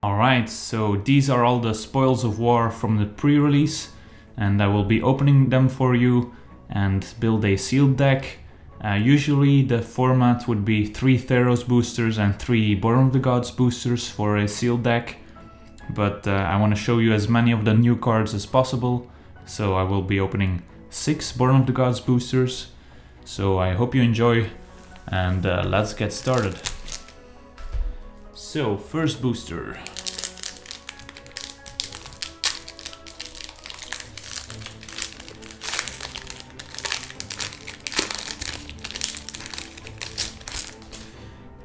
Alright, so these are all the spoils of war from the pre-release, and I will be opening them for you and build a sealed deck. Usually the format would be 3 Theros boosters and 3 Born of the Gods boosters for a sealed deck, but I want to show you as many of the new cards as possible, so I will be opening 6 Born of the Gods boosters. So I hope you enjoy, and let's get started. So, first booster.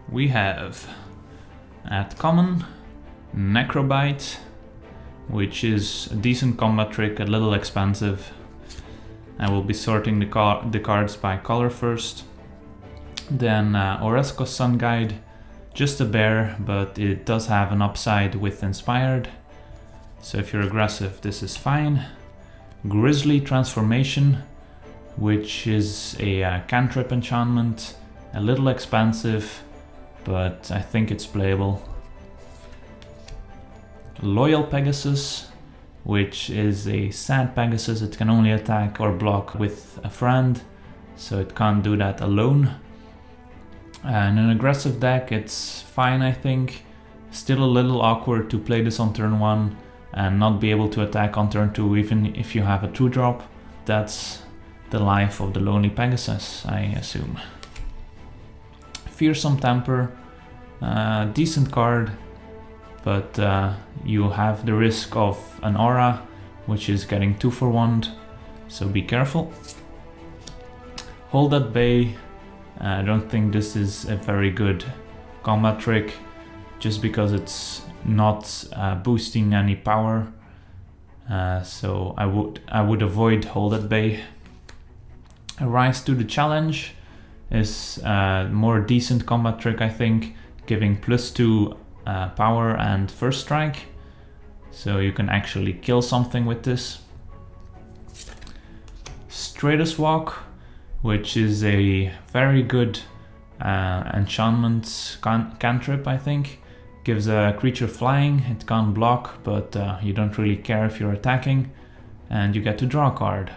We have, at common, Necrobite, which is a decent combat trick, a little expensive. I will be sorting the cards by color first. Then Oresco Sun Guide, just a bear, but it does have an upside with Inspired. So if you're aggressive, this is fine. Grizzly Transformation, which is a cantrip enchantment, a little expensive, but I think it's playable. Loyal Pegasus, which is a sad Pegasus. It can only attack or block with a friend, so it can't do that alone. In an aggressive deck, it's fine, I think. Still a little awkward to play this on turn 1 and not be able to attack on turn 2 even if you have a 2-drop. That's the life of the Lonely Pegasus, I assume. Fearsome Temper, decent card, but you have the risk of an aura, which is getting 2 for 1, so be careful. Hold at Bay. I don't think this is a very good combat trick, just because it's not boosting any power. So I would avoid Hold at Bay. Rise to the Challenge is a more decent combat trick, I think, giving +2 power and first strike, so you can actually kill something with this. Straightest Walk, which is a very good enchantment cantrip, I think. Gives a creature flying, it can't block, but you don't really care if you're attacking, and you get to draw a card.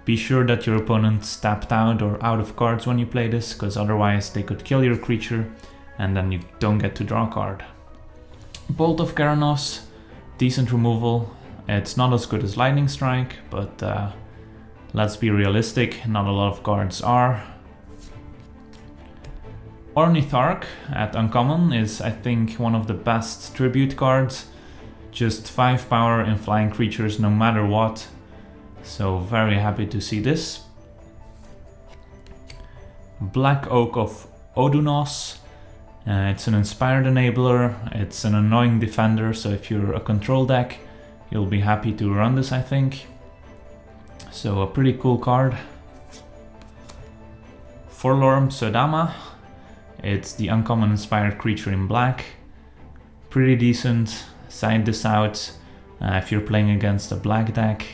Be sure that your opponent's tapped out or out of cards when you play this, because otherwise they could kill your creature, and then you don't get to draw a card. Bolt of Keranos, decent removal. It's not as good as Lightning Strike, but let's be realistic, not a lot of cards are. Ornitharch at uncommon is, I think, one of the best tribute cards. Just 5 power in flying creatures no matter what. So very happy to see this. Black Oak of Odunos. It's an Inspired Enabler, it's an annoying defender, so if you're a control deck, you'll be happy to run this, I think. So a pretty cool card. Forlorn Sodama. It's the uncommon inspired creature in black. Pretty decent, side this out if you're playing against a black deck.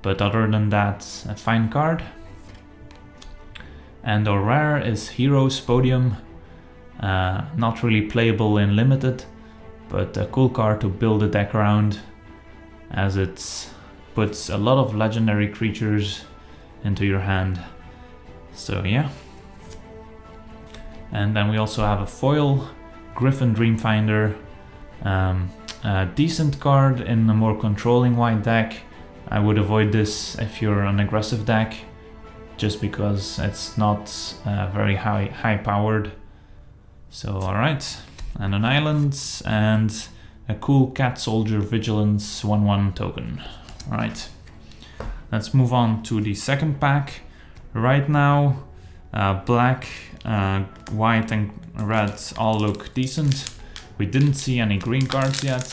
But other than that, a fine card. And our rare is Heroes Podium. Not really playable in limited, but a cool card to build a deck around, as it puts a lot of legendary creatures into your hand. So yeah. And then we also have a foil, Griffin Dreamfinder. A decent card in a more controlling white deck. I would avoid this if you're an aggressive deck, just because it's not very high powered. So alright, and an island and a cool Cat Soldier Vigilance 1/1 token. Alright, let's move on to the second pack. Right now, black, white and red all look decent. We didn't see any green cards yet,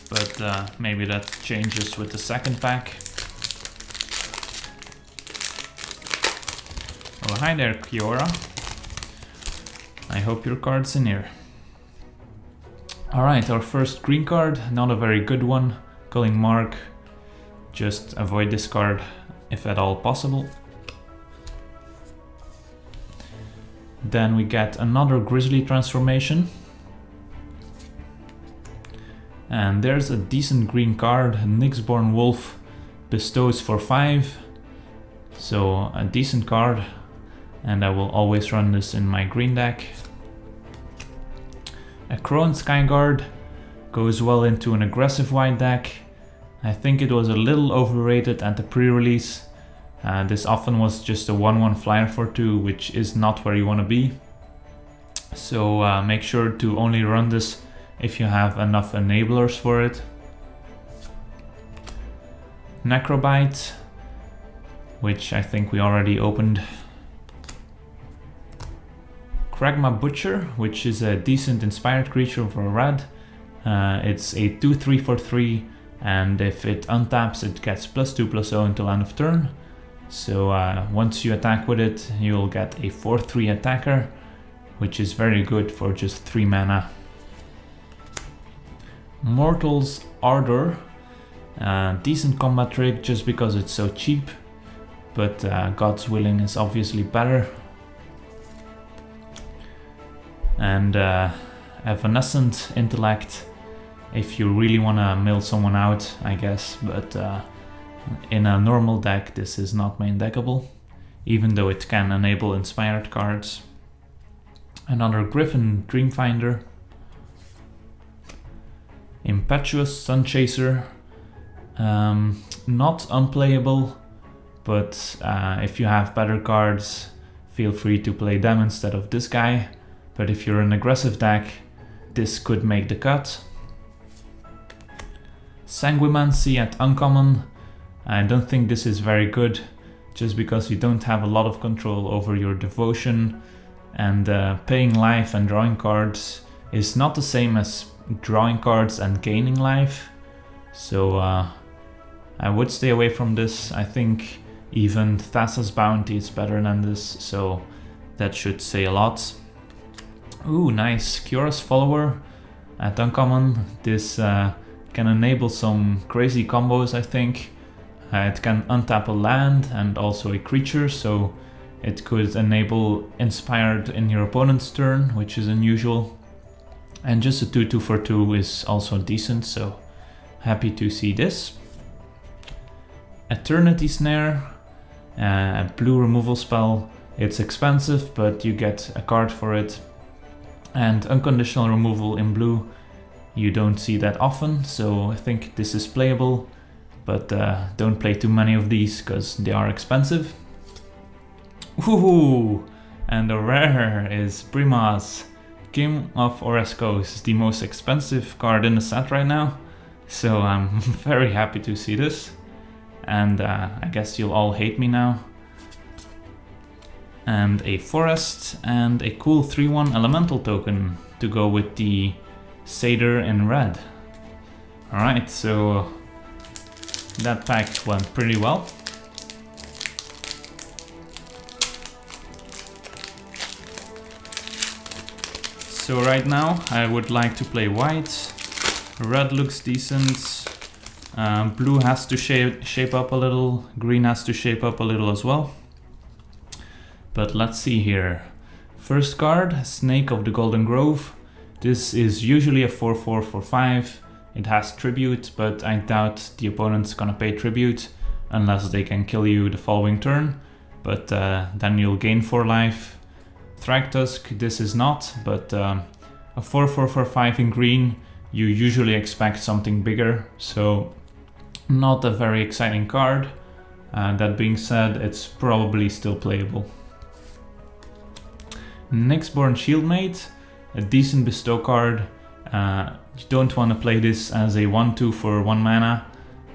but maybe that changes with the second pack. Oh, hi there, Kiora. I hope your card's in here. Alright, our first green card, not a very good one. Culling Mark. Just avoid this card if at all possible. Then we get another Grizzly transformation. And there's a decent green card. Nyxborn Wolf bestows for 5. So a decent card. And I will always run this in my green deck. A Crone Skyguard goes well into an aggressive white deck. I think it was a little overrated at the pre-release. This often was just a 1/1 flyer for 2, which is not where you want to be. So make sure to only run this if you have enough enablers for it. Necrobite, which I think we already opened. Kragma Butcher, which is a decent inspired creature for a red. It's a 2/3 for 3, and if it untaps, it gets +2/+0 until end of turn. So once you attack with it, you'll get a 4/3 attacker, which is very good for just 3 mana. Mortal's Ardor, decent combat trait just because it's so cheap, but God's Willing is obviously better. And Evanescent Intellect, if you really want to mill someone out, I guess, but in a normal deck this is not main deckable, even though it can enable inspired cards. Another Griffin Dreamfinder. Impetuous Sunchaser, not unplayable, but if you have better cards, feel free to play them instead of this guy. But if you're an aggressive deck, this could make the cut. Sanguimancy at uncommon. I don't think this is very good, just because you don't have a lot of control over your devotion, and paying life and drawing cards is not the same as drawing cards and gaining life. So I would stay away from this. I think even Thassa's Bounty is better than this, so that should say a lot. Ooh, nice. Kiora's Follower at uncommon. This can enable some crazy combos, I think. It can untap a land and also a creature, so it could enable Inspired in your opponent's turn, which is unusual. And just a 2/2 for 2 is also decent, so happy to see this. Eternity Snare, a blue removal spell. It's expensive, but you get a card for it. And unconditional removal in blue, you don't see that often, so I think this is playable, but don't play too many of these because they are expensive. Woohoo! And the rare is Prima's King of Oreskos, the most expensive card in the set right now, so I'm very happy to see this. And I guess you'll all hate me now. And a forest, and a cool 3/1 elemental token to go with the Satyr in red. Alright, so that pack went pretty well. So right now I would like to play white. Red looks decent. Blue has to shape up a little. Green has to shape up a little as well. But let's see here. First card, Snake of the Golden Grove. This is usually a 4/4 for 5. It has tribute, but I doubt the opponent's gonna pay tribute unless they can kill you the following turn. But then you'll gain 4 life. Thragtusk, this is not, but a 4/4 for 5 in green, you usually expect something bigger, so not a very exciting card. That being said, it's probably still playable. Nyxborn Shieldmate, a decent bestow card. You don't want to play this as a 1/2 for 1 mana,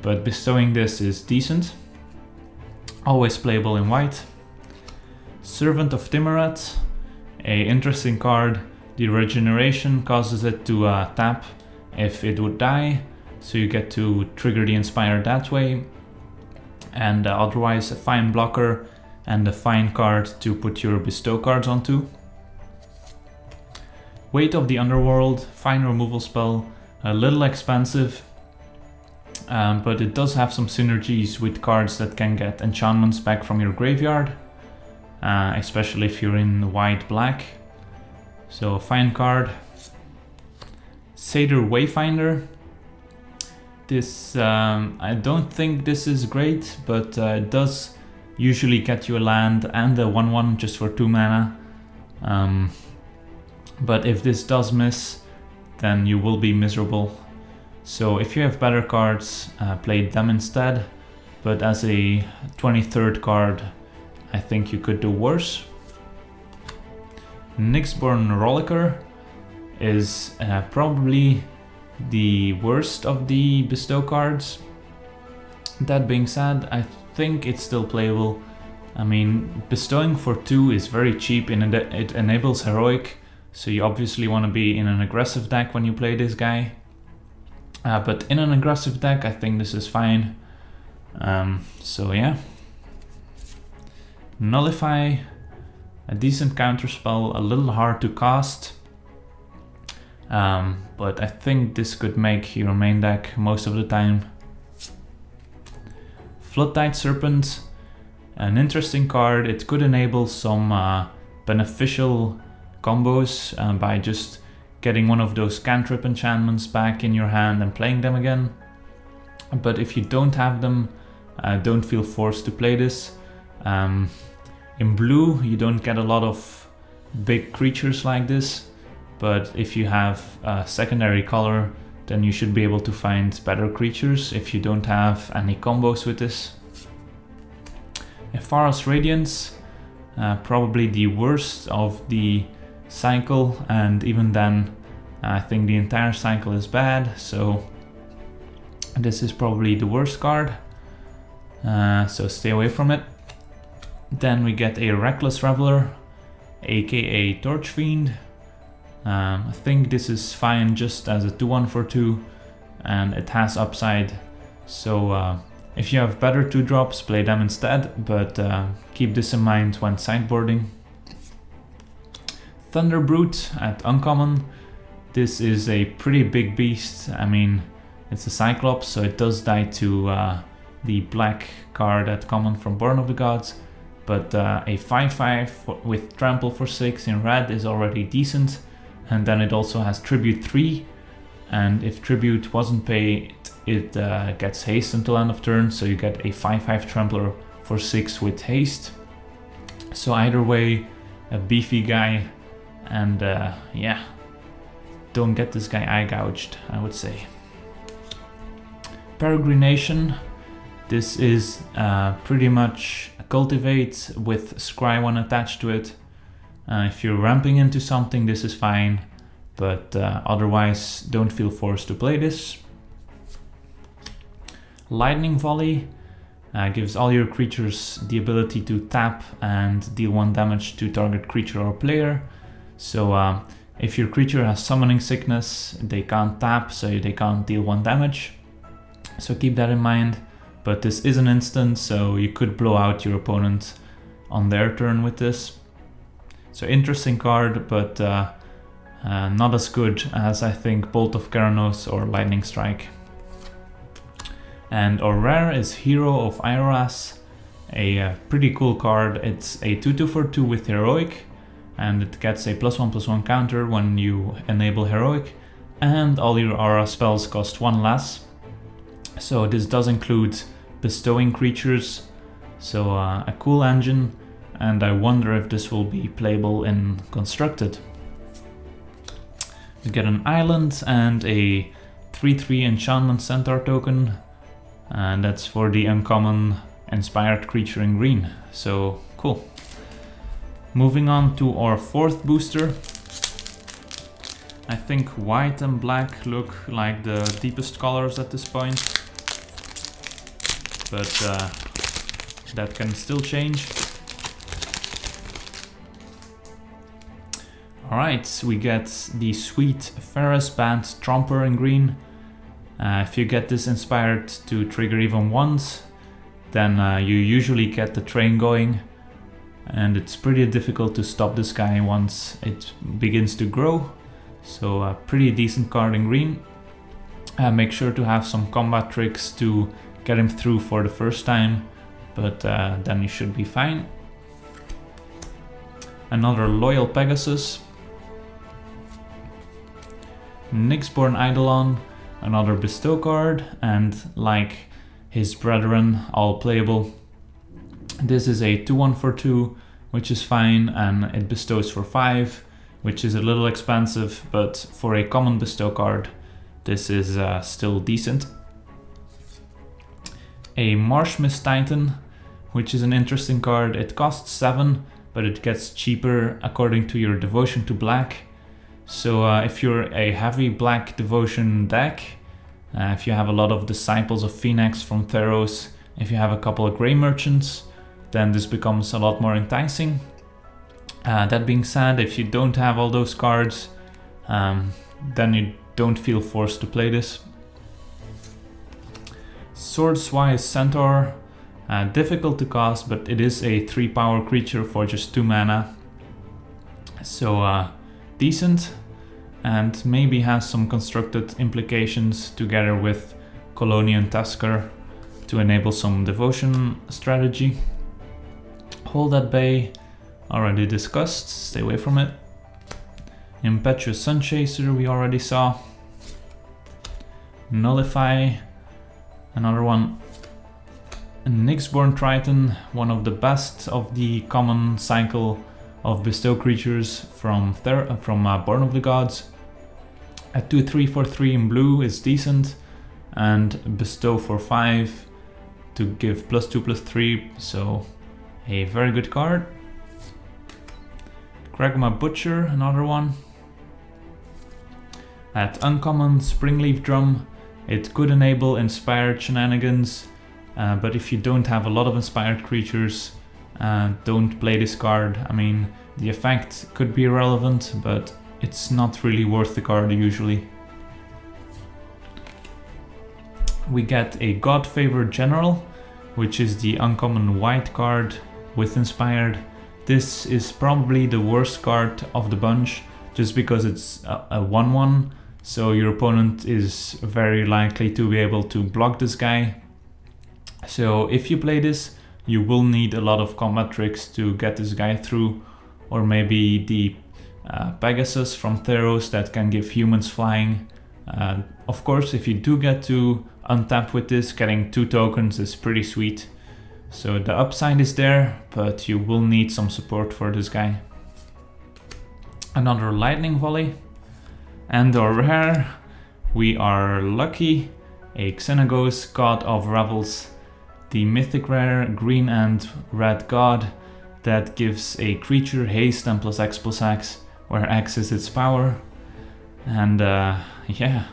but bestowing this is decent. Always playable in white. Servant of Timurat, a interesting card. The regeneration causes it to tap if it would die, so you get to trigger the Inspire that way. And otherwise a fine blocker and a fine card to put your bestow cards onto. Weight of the Underworld, fine removal spell, a little expensive, but it does have some synergies with cards that can get enchantments back from your graveyard, especially if you're in white-black. So a fine card. Satyr Wayfinder, This, I don't think this is great, but it does usually get you a land and a 1/1 just for 2 mana. But if this does miss, then you will be miserable. So if you have better cards, play them instead. But as a 23rd card, I think you could do worse. Nyxborn Gerlicher is probably the worst of the bestow cards. That being said, I think it's still playable. I mean, bestowing for 2 is very cheap and it enables heroic, so you obviously want to be in an aggressive deck when you play this guy. But in an aggressive deck, I think this is fine. So yeah. Nullify, a decent counterspell, a little hard to cast. But I think this could make your main deck most of the time. Floodtide Serpent, an interesting card. It could enable some beneficial combos by just getting one of those cantrip enchantments back in your hand and playing them again. But if you don't have them, don't feel forced to play this. In blue, you don't get a lot of big creatures like this, but if you have a secondary color, then you should be able to find better creatures if you don't have any combos with this. Epharos Radiance, probably the worst of the cycle, and even then I think the entire cycle is bad, so this is probably the worst card, so stay away from it. Then we get a Reckless Reveler, aka Torch Fiend. I think this is fine just as a 2/1 for 2, and it has upside, so if you have better 2-drops, play them instead, but keep this in mind when sideboarding. Thunderbrute at uncommon. This is a pretty big beast. I mean, it's a Cyclops, so it does die to the black card at common from Born of the Gods, but a 5/5 with trample for 6 in red is already decent, and then it also has tribute 3, and if tribute wasn't paid, it gets haste until end of turn, so you get a 5/5 trampler for 6 with haste. So either way, a beefy guy, and yeah, don't get this guy eye gouged, I would say. Peregrination, this is pretty much a cultivate with Scry 1 attached to it. If you're ramping into something, this is fine, but otherwise don't feel forced to play this. Lightning Volley gives all your creatures the ability to tap and deal 1 damage to target creature or player. So if your creature has Summoning Sickness, they can't tap, so they can't deal 1 damage. So keep that in mind, but this is an instant, so you could blow out your opponent on their turn with this. So interesting card, but not as good as I think Bolt of Keranos or Lightning Strike. And our rare is Hero of Iroras, a pretty cool card. It's a 2/2 for 2 with Heroic, and it gets a +1/+1 counter when you enable Heroic, and all your aura spells cost 1 less. So this does include bestowing creatures, so a cool engine, and I wonder if this will be playable in Constructed. You get an island and a 3/3 enchantment centaur token, and that's for the uncommon inspired creature in green, so cool. Moving on to our 4th booster. I think white and black look like the deepest colors at this point, but that can still change. Alright, we get the sweet Ferrous Band Tromper in green. If you get this inspired to trigger even once, then you usually get the train going, and it's pretty difficult to stop this guy once it begins to grow. So a pretty decent card in green. Make sure to have some combat tricks to get him through for the first time, but then you should be fine. Another Loyal Pegasus. Nyxborn Eidolon, another bestow card, and like his brethren, all playable. This is a 2/1 for 2, which is fine, and it bestows for 5, which is a little expensive, but for a common bestow card, this is still decent. A Marsh Mist Titan, which is an interesting card. It costs 7, but it gets cheaper according to your devotion to black. So if you're a heavy black devotion deck, if you have a lot of Disciples of Phoenix from Theros, if you have a couple of Grey Merchants, then this becomes a lot more enticing. That being said, if you don't have all those cards, then you don't feel forced to play this. Swordswise Centaur, difficult to cast, but it is a 3-power creature for just 2 mana. So decent, and maybe has some constructed implications together with Colonian Tusker to enable some devotion strategy. Hold at Bay, already discussed, stay away from it. Impetuous Sunchaser we already saw. Nullify, another one. Nyxborn Triton, one of the best of the common cycle of bestow creatures from Born of the Gods. A 2/3 for 3 in blue is decent, and bestow for 5 to give +2/+3, so a very good card. Kragma Butcher, another one. At uncommon, Springleaf Drum, it could enable inspired shenanigans, but if you don't have a lot of inspired creatures, don't play this card. I mean, the effect could be relevant, but it's not really worth the card usually. We get a God-Favored General, which is the uncommon white card with inspired. This is probably the worst card of the bunch, just because it's a 1/1, so your opponent is very likely to be able to block this guy. So if you play this, you will need a lot of combat tricks to get this guy through, or maybe the Pegasus from Theros that can give humans flying. Of course, if you do get to untap with this, getting 2 tokens is pretty sweet. So the upside is there, but you will need some support for this guy. Another Lightning Volley. And our rare, we are lucky, a Xenagos, God of Revels. The mythic rare green and red god that gives a creature haste and +X/+X, where X is its power. And yeah,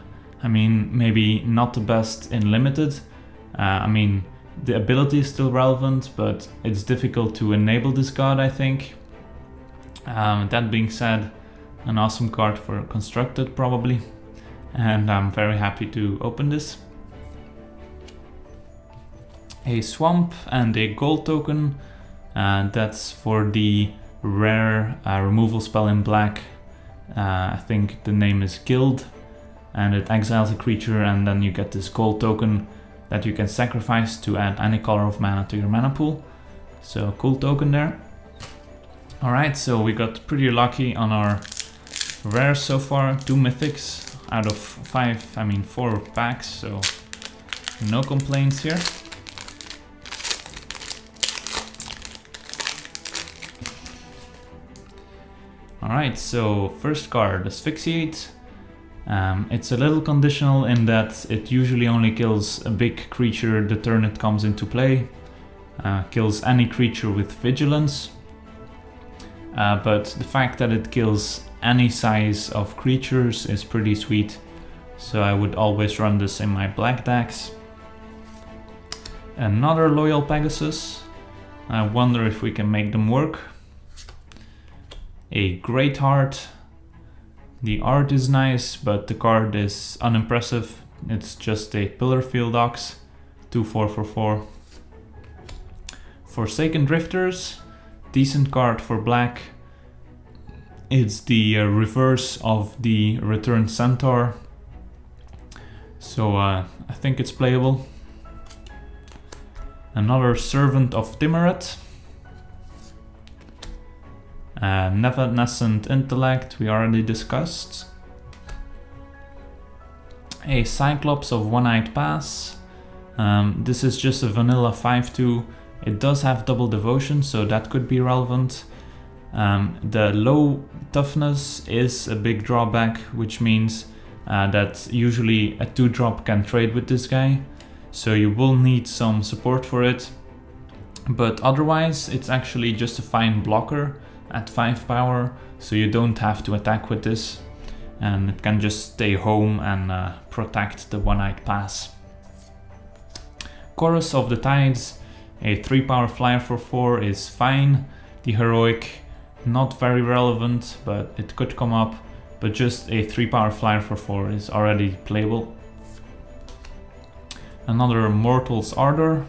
I mean, maybe not the best in limited. I mean, the ability is still relevant, but it's difficult to enable this god, I think. That being said, an awesome card for constructed probably, and I'm very happy to open this. A swamp and a gold token, that's for the rare removal spell in black. I think the name is Guild, and it exiles a creature, and then you get this gold token that you can sacrifice to add any color of mana to your mana pool. So cool token there. Alright, so we got pretty lucky on our rares so far. 2 mythics out of 5, I mean 4 packs, so no complaints here. Alright, so first card, Asphyxiate. It's a little conditional in that it usually only kills a big creature the turn it comes into play. Kills any creature with vigilance. But the fact that it kills any size of creatures is pretty sweet. So I would always run this in my black decks. Another Loyal Pegasus. I wonder if we can make them work. A Great Heart. The art is nice, but the card is unimpressive. It's just a Pillar Field Ox, 2/4 for 4. Forsaken Drifters, decent card for black. It's the reverse of the Returned Centaur, so I think it's playable. Another Servant of Timuret. Nevanescent Intellect, we already discussed. A Cyclops of One-Eyed Pass. This is just a vanilla 5/2. It does have double devotion, so that could be relevant. The low toughness is a big drawback, which means that usually a 2-drop can trade with this guy, so you will need some support for it. But otherwise, it's actually just a fine blocker at 5 power, so you don't have to attack with this, and it can just stay home and protect the One-Eyed Pass. Chorus of the Tides, a 3 power flyer for 4 is fine. The heroic, not very relevant, but it could come up, but just a 3 power flyer for 4 is already playable. Another Mortal's Ardor,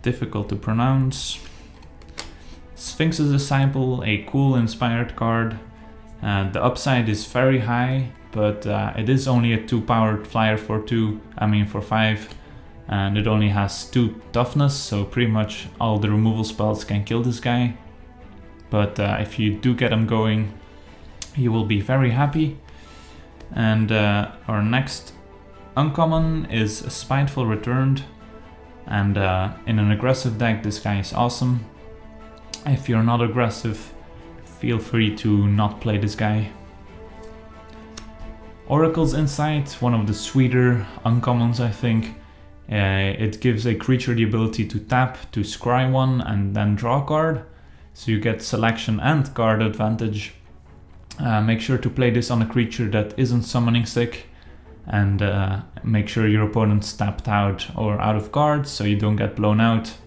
difficult to pronounce. Sphinx's Disciple, a cool inspired card. The upside is very high, but it is only a 2 powered flyer for 5, and it only has 2 toughness, so pretty much all the removal spells can kill this guy. But if you do get him going, you will be very happy. And our next uncommon is Spiteful Returned, and in an aggressive deck this guy is awesome. If you're not aggressive, feel free to not play this guy. Oracle's Insight, one of the sweeter uncommons, I think. It gives a creature the ability to tap to scry one and then draw a card, so you get selection and card advantage. Make sure to play this on a creature that isn't summoning sick, and make sure your opponent's tapped out or out of cards so you don't get blown out,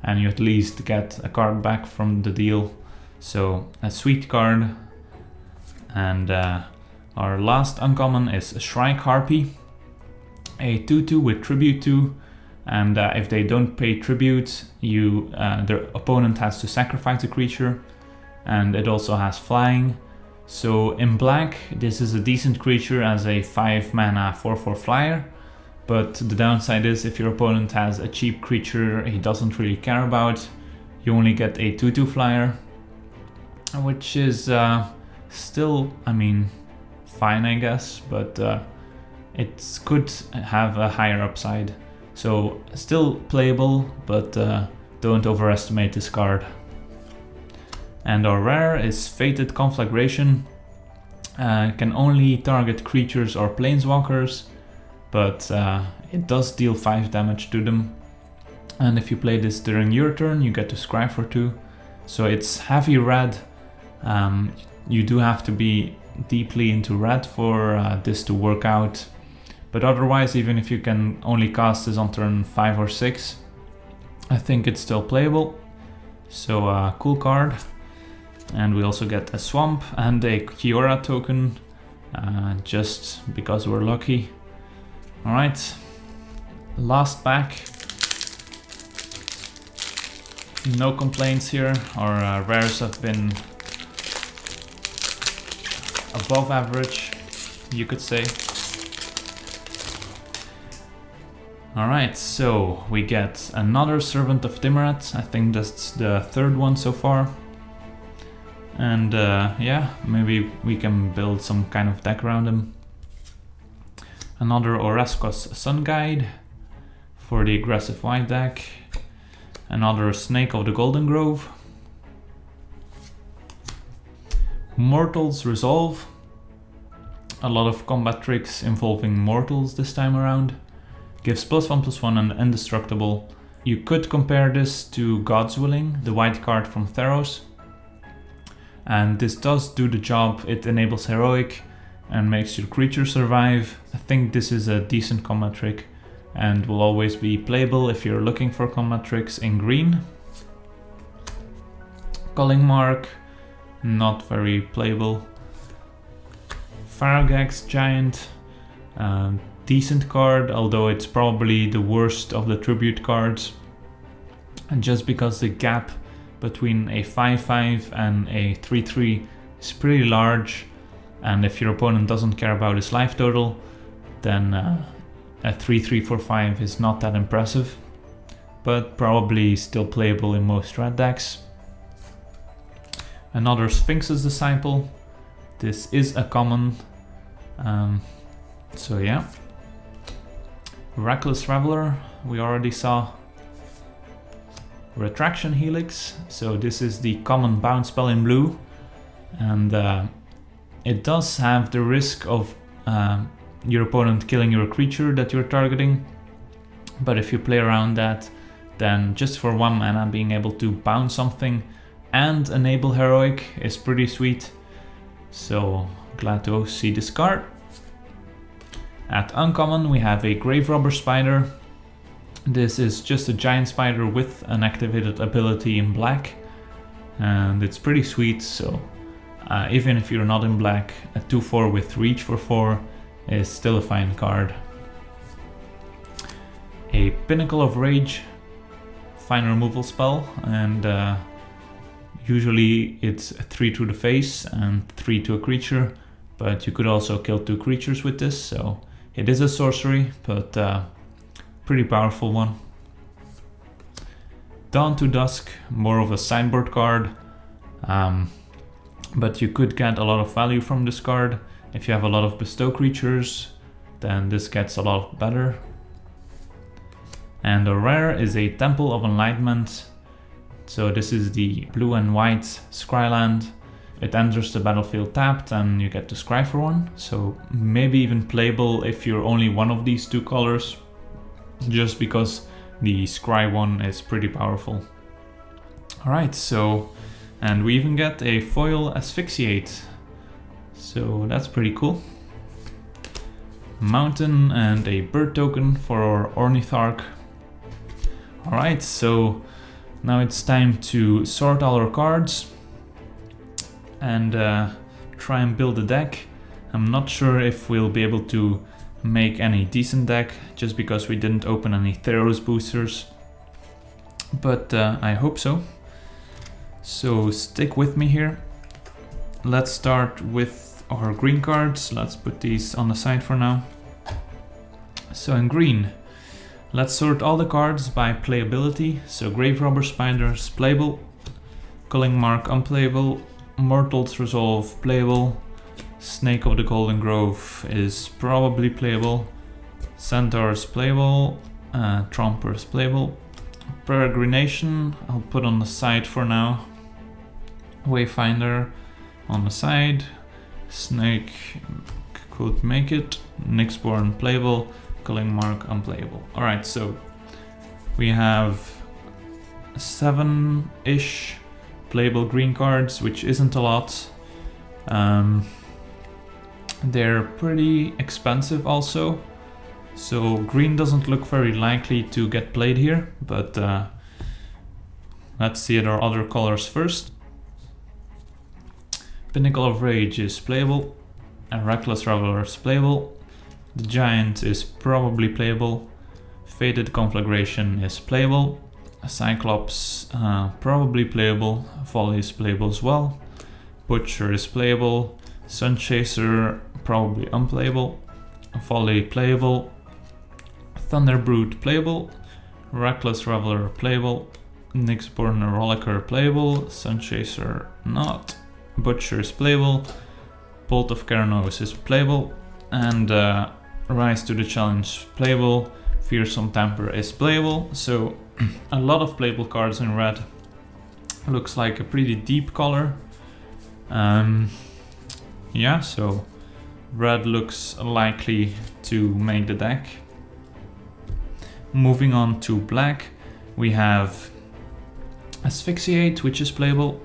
and you at least get a card back from the deal. So a sweet card. And our last uncommon is Shrike Harpy, a 2/2 with tribute 2, and if they don't pay tribute, their opponent has to sacrifice a creature, and it also has flying. So in black, this is a decent creature as a 5 mana 4/4 flyer, but the downside is if your opponent has a cheap creature he doesn't really care about, you only get a 2/2 flyer, which is still, fine, I guess, but it could have a higher upside. So still playable, but don't overestimate this card. And our rare is Fated Conflagration. Can only target creatures or planeswalkers, but it does deal 5 damage to them. And if you play this during your turn, you get to scry for 2. So it's heavy red. You do have to be deeply into red for this to work out. But otherwise, even if you can only cast this on turn 5 or 6, I think it's still playable. So cool card. And we also get a Swamp and a Kiora token, just because we're lucky. Alright, last pack. No complaints here. Our rares have been above average, you could say. Alright, so we get another Servant of Timurat. I think that's the 3rd one so far. And yeah, maybe we can build some kind of deck around him. Another Oreskos Sun Guide for the aggressive white deck. Another Snake of the Golden Grove. Mortal's Resolve. A lot of combat tricks involving mortals this time around. Gives +1/+1 and indestructible. You could compare this to God's Willing, the white card from Theros. And this does do the job. It enables heroic and makes your creature survive. I think this is a decent combat trick and will always be playable if you're looking for combat tricks in green. Culling Mark, not very playable. Faragax Giant, decent card, although it's probably the worst of the tribute cards. And just because the gap between a 5/5 and a 3/3 is pretty large, and if your opponent doesn't care about his life total, then a 3/3 for 5 is not that impressive, but probably still playable in most red decks. Another Sphinx's Disciple. This is a common. So yeah. Reckless Traveler, we already saw. Retraction Helix, so this is the common bounce spell in blue, and it does have the risk of your opponent killing your creature that you're targeting, but if you play around that, then just for 1 mana being able to bounce something and enable Heroic is pretty sweet, so glad to see this card. At uncommon we have a Grave Robber Spider. This is just a giant spider with an activated ability in black, and it's pretty sweet, so even if you're not in black, a 2/4 with reach for 4 is still a fine card. A Pinnacle of Rage, fine removal spell, and usually it's 3 to the face and 3 to a creature, but you could also kill 2 creatures with this, so it is a sorcery, but pretty powerful one. Dawn to Dusk, more of a sideboard card, but you could get a lot of value from this card. If you have a lot of bestow creatures, then this gets a lot better. And the rare is a Temple of Enlightenment. So this is the blue and white Scryland. It enters the battlefield tapped and you get to scry for 1. So maybe even playable if you're only one of these 2 colors, just because the scry one is pretty powerful. Alright, so, and we even get a foil Asphyxiate, so that's pretty cool. Mountain and a bird token for our Ornitharch. Alright, so now it's time to sort all our cards and try and build a deck. I'm not sure if we'll be able to make any decent deck just because we didn't open any Theros boosters, but I hope so. So stick with me here. Let's start with our green cards. Let's put these on the side for now. So in green, let's sort all the cards by playability. So Grave Robber Spiders playable, Culling Mark unplayable, Mortal's Resolve playable, Snake of the Golden Grove is probably playable, Centaur is playable, Tromper is playable, Peregrination I'll put on the side for now, Wayfinder on the side, Snake could make it, Nyxborn playable, Culling Mark unplayable. Alright, so we have 7-ish playable green cards, which isn't a lot. They're pretty expensive also, so green doesn't look very likely to get played here, but let's see our other colors first. Pinnacle of Rage is playable, a Reckless Traveler is playable, the Giant is probably playable, Fated Conflagration is playable, a Cyclops probably playable, Volley is playable as well, Butcher is playable, Sunchaser probably unplayable, Volley playable, Thunderbrood playable, Reckless Reveler playable, Nyxborn Rollicker playable, Sunchaser not, Butcher is playable, Bolt of Keranos is playable, and Rise to the Challenge playable, Fearsome Temper is playable. So a lot of playable cards in red. Looks like a pretty deep color. Yeah, so red looks likely to make the deck. Moving on to black, we have Asphyxiate, which is playable,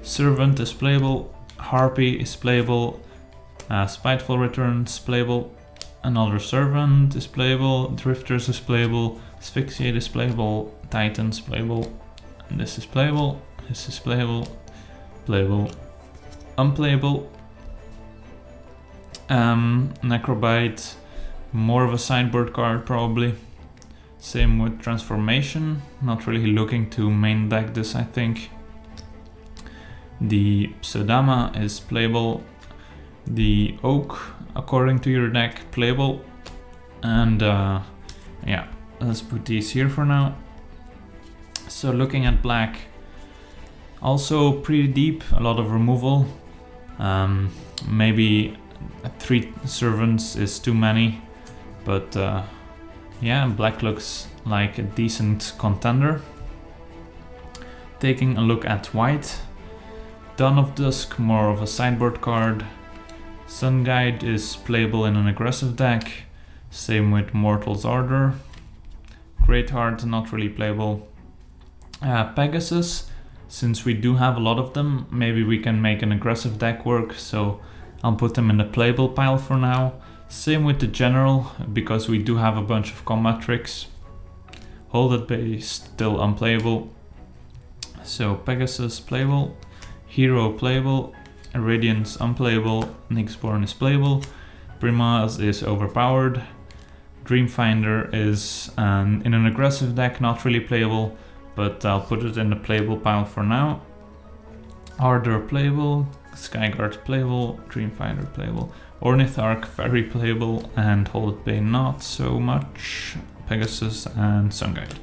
Servant is playable, Harpy is playable, Spiteful Returns playable, another Servant is playable, Drifters is playable, Asphyxiate is playable, Titans playable, and this is playable, playable, unplayable. Necrobite, more of a sideboard card probably. Same with Transformation, not really looking to main deck this, I think. The Sodama is playable, the Oak, according to your deck, playable, and yeah, let's put these here for now. So looking at black, also pretty deep, a lot of removal, maybe 3 servants is too many, but yeah, black looks like a decent contender. Taking a look at white, Dawn of Dusk, more of a sideboard card. Sun Guide is playable in an aggressive deck, same with Mortal's Order. Greatheart, not really playable. Pegasus, since we do have a lot of them, maybe we can make an aggressive deck work, so I'll put them in the playable pile for now. Same with the General, because we do have a bunch of combat tricks. Hold at Bay, still unplayable. So Pegasus playable, Hero playable, Radiance unplayable, Nyxborn is playable, Brimaz is overpowered, Dreamfinder is in an aggressive deck not really playable, but I'll put it in the playable pile for now. Ardor playable, Skyguard playable, Dreamfinder playable, Ornitharch very playable, and Hold at Bay not so much, Pegasus and Sunguide.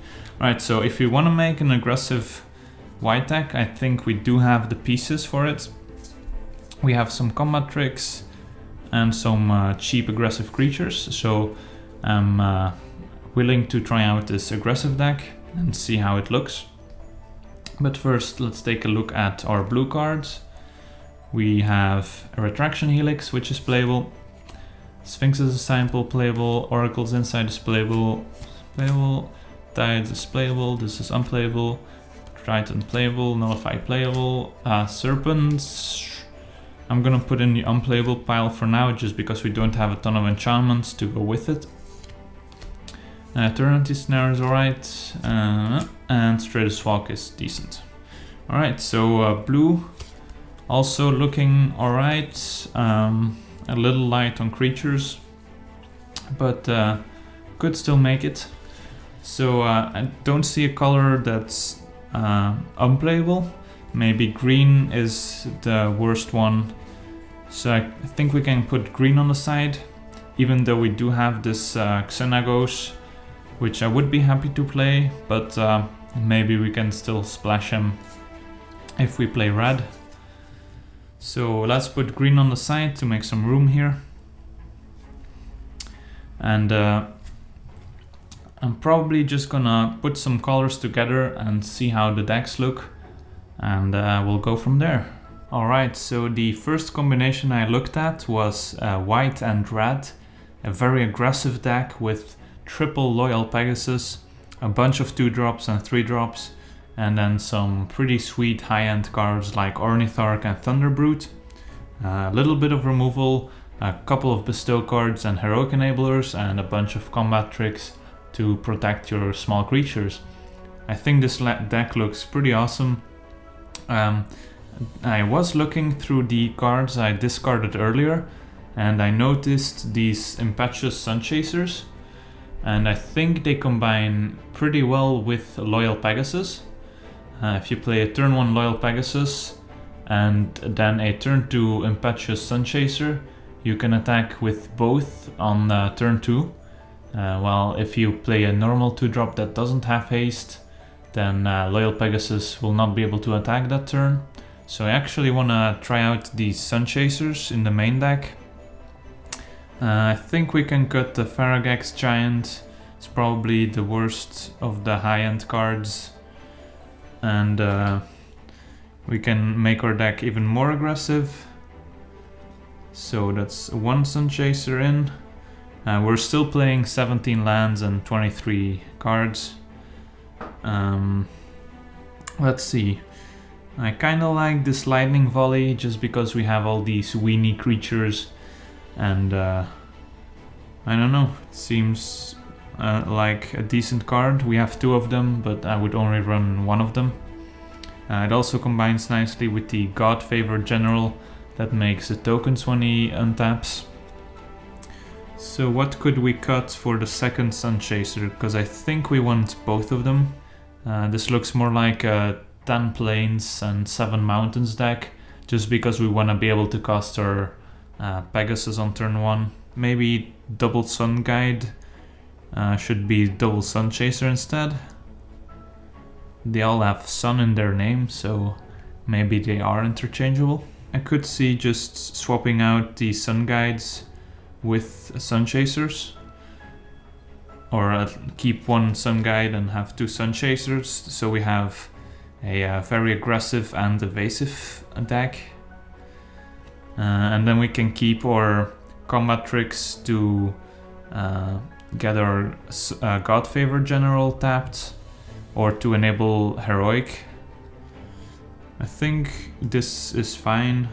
Alright, so if you want to make an aggressive white deck, I think we do have the pieces for it. We have some combat tricks and some cheap aggressive creatures, so I'm willing to try out this aggressive deck and see how it looks. But first, let's take a look at our blue cards. We have a Retraction Helix, which is playable. Sphinx's Disciple playable. Oracle's Insight is playable. Tides is playable. This is unplayable. Triton playable. Nullify playable. Serpents, I'm gonna put in the unplayable pile for now, just because we don't have a ton of enchantments to go with it. Eternity Snare is alright, and Stratus Walk is decent. Alright, so blue also looking alright, a little light on creatures, but could still make it. So I don't see a color that's unplayable. Maybe green is the worst one, so I think we can put green on the side, even though we do have this Xenagos, which I would be happy to play, but maybe we can still splash him if we play red. So let's put green on the side to make some room here. And I'm probably just gonna put some colors together and see how the decks look, and we'll go from there. Alright, so the first combination I looked at was white and red, a very aggressive deck with triple Loyal Pegasus, a bunch of 2-drops and 3-drops, and then some pretty sweet high-end cards like Ornitharch and Thunderbrute. A little bit of removal, a couple of bestow cards and heroic enablers, and a bunch of combat tricks to protect your small creatures. I think this deck looks pretty awesome. I was looking through the cards I discarded earlier, and I noticed these Impetuous Sunchasers, and I think they combine pretty well with Loyal Pegasus. If you play a turn 1 Loyal Pegasus and then a turn 2 Impetuous Sunchaser, you can attack with both on turn 2. While if you play a normal 2-drop that doesn't have haste, then Loyal Pegasus will not be able to attack that turn. So I actually want to try out these Sunchasers in the main deck. I think we can cut the Faragax Giant. It's probably the worst of the high-end cards. And we can make our deck even more aggressive. So that's one Sunchaser in. We're still playing 17 lands and 23 cards. Let's see. I kinda like this Lightning Volley just because we have all these weenie creatures, and I don't know, it seems like a decent card. We have 2 of them, but I would only run 1 of them. It also combines nicely with the God Favor General that makes the tokens when he untaps. So what could we cut for the second Sunchaser? Because I think we want both of them. This looks more like a 10 Plains and 7 Mountains deck, just because we want to be able to cast our Pegasus on turn 1. Maybe double Sun Guide should be double Sunchaser instead. They all have sun in their name, so maybe they are interchangeable. I could see just swapping out the Sun Guides with Sun Chasers. Or keep one Sun Guide and have 2 Sun Chasers, so we have a very aggressive and evasive deck. And then we can keep our combat tricks to get our God Favor General tapped, or to enable Heroic. I think this is fine.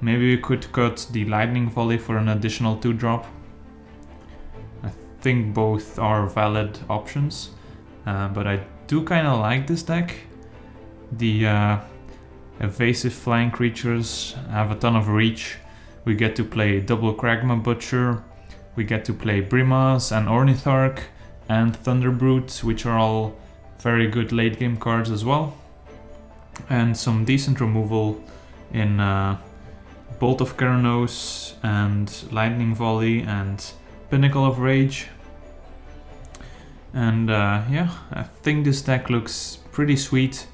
Maybe we could cut the Lightning Volley for an additional 2-drop. I think both are valid options, but I do kind of like this deck. The evasive flying creatures have a ton of reach. We get to play double Kragma Butcher, we get to play Brimas and Ornitharch and Thunderbrute, which are all very good late game cards as well. And some decent removal in Bolt of Keranos and Lightning Volley and Pinnacle of Rage. And yeah, I think this deck looks pretty sweet.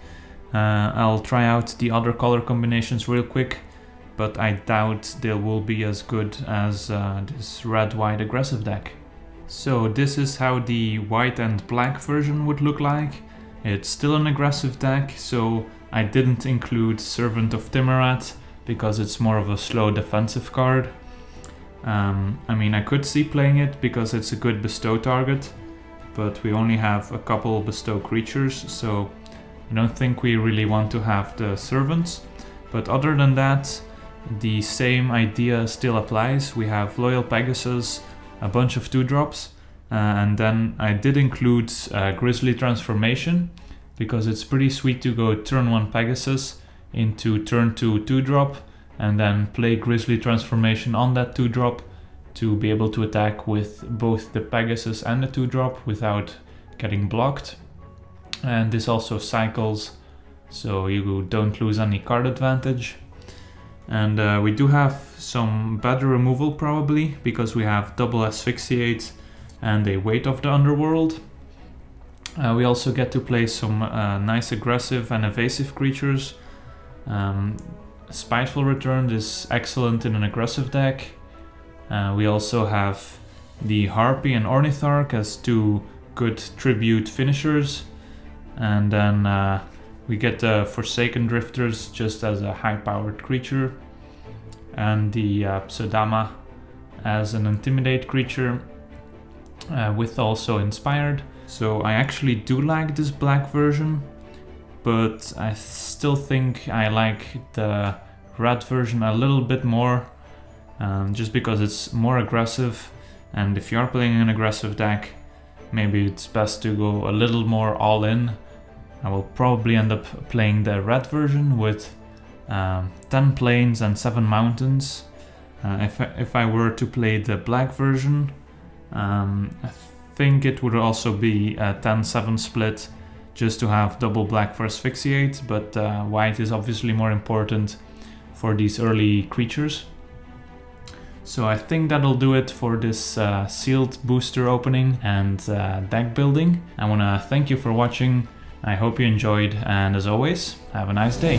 I'll try out the other color combinations real quick, but I doubt they will be as good as this red-white aggressive deck. So this is how the white and black version would look like. It's still an aggressive deck, so I didn't include Servant of Timurat because it's more of a slow defensive card. I mean, I could see playing it because it's a good bestow target, but we only have a couple bestow creatures, so I don't think we really want to have the servants. But other than that, the same idea still applies. We have Loyal Pegasus, a bunch of 2-drops, and then I did include Grizzly Transformation because it's pretty sweet to go turn 1 Pegasus into turn 2 2-drop and then play Grizzly Transformation on that 2-drop to be able to attack with both the Pegasus and the 2-drop without getting blocked. And this also cycles, so you don't lose any card advantage. And we do have some better removal probably, because we have double Asphyxiate and a Weight of the Underworld. We also get to play some nice aggressive and evasive creatures. Spiteful Return is excellent in an aggressive deck. We also have the Harpy and Ornitharch as 2 good tribute finishers. And then we get the Forsaken Drifters just as a high-powered creature, and the Pseudama as an Intimidate creature with also Inspired. So I actually do like this black version, but I still think I like the red version a little bit more, just because it's more aggressive, and if you are playing an aggressive deck, maybe it's best to go a little more all in. I will probably end up playing the red version with 10 plains and 7 mountains. If I were to play the black version, I think it would also be a 10-7 split just to have double black for Asphyxiate, but white is obviously more important for these early creatures. So I think that'll do it for this sealed booster opening and deck building. I want to thank you for watching. I hope you enjoyed, and as always, have a nice day.